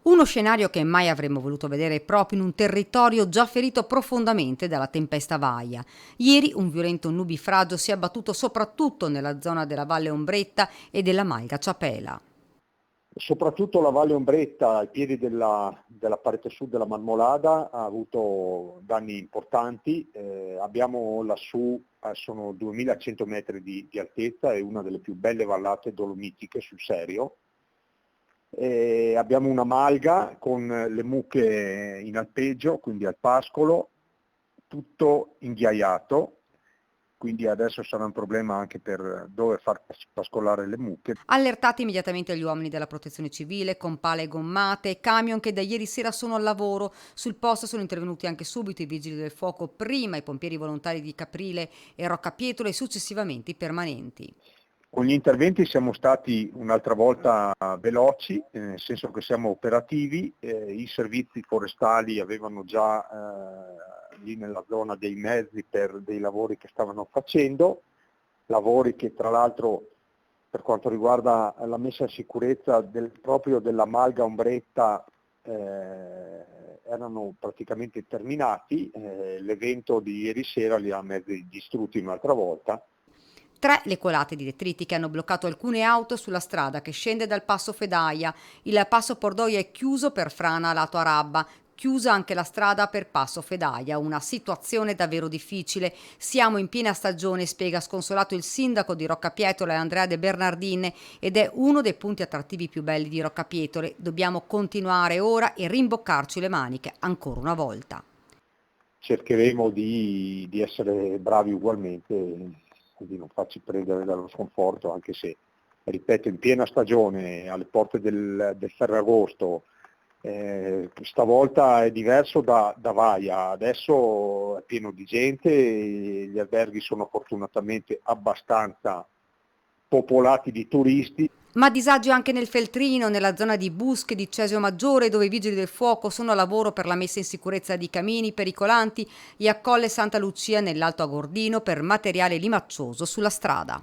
Uno scenario che mai avremmo voluto vedere proprio in un territorio già ferito profondamente dalla tempesta Vaia. Ieri un violento nubifragio si è abbattuto soprattutto nella zona della Valle Ombretta e della Malga Ciapela. Soprattutto la Valle Ombretta, ai piedi della parete sud della Marmolada, ha avuto danni importanti. Abbiamo lassù, sono 2100 metri di altezza e una delle più belle vallate dolomitiche sul Serio. Abbiamo una malga con le mucche in alpeggio, quindi al pascolo, tutto inghiaiato. Quindi adesso sarà un problema anche per dove far pascolare le mucche. Allertati immediatamente gli uomini della protezione civile con pale gommate e camion che da ieri sera sono al lavoro. Sul posto sono intervenuti anche subito i vigili del fuoco, prima i pompieri volontari di Caprile e Roccapietro e successivamente i permanenti. Con gli interventi siamo stati un'altra volta veloci, nel senso che siamo operativi, i servizi forestali avevano già lì nella zona dei mezzi per dei lavori che stavano facendo, lavori che tra l'altro per quanto riguarda la messa in sicurezza proprio della Malga Ombretta erano praticamente terminati, l'evento di ieri sera li ha mezzi distrutti un'altra volta. 3 le colate di detriti che hanno bloccato alcune auto sulla strada che scende dal passo Fedaia. Il passo Pordoia è chiuso per frana lato Arabba. Chiusa anche la strada per Passo Fedaia, una situazione davvero difficile. Siamo in piena stagione, spiega sconsolato il sindaco di Roccapietole Andrea De Bernardin, ed è uno dei punti attrattivi più belli di Roccapietole. Dobbiamo continuare ora e rimboccarci le maniche ancora una volta. Cercheremo di essere bravi ugualmente, di non farci prendere dallo sconforto, anche se, ripeto, in piena stagione, alle porte del Ferragosto, stavolta è diverso da Vaia, adesso è pieno di gente, gli alberghi sono fortunatamente abbastanza popolati di turisti. Ma disagio anche nel Feltrino, nella zona di Busche di Cesio Maggiore, dove i vigili del fuoco sono a lavoro per la messa in sicurezza di camini pericolanti, e a Colle Santa Lucia nell'Alto Agordino per materiale limaccioso sulla strada.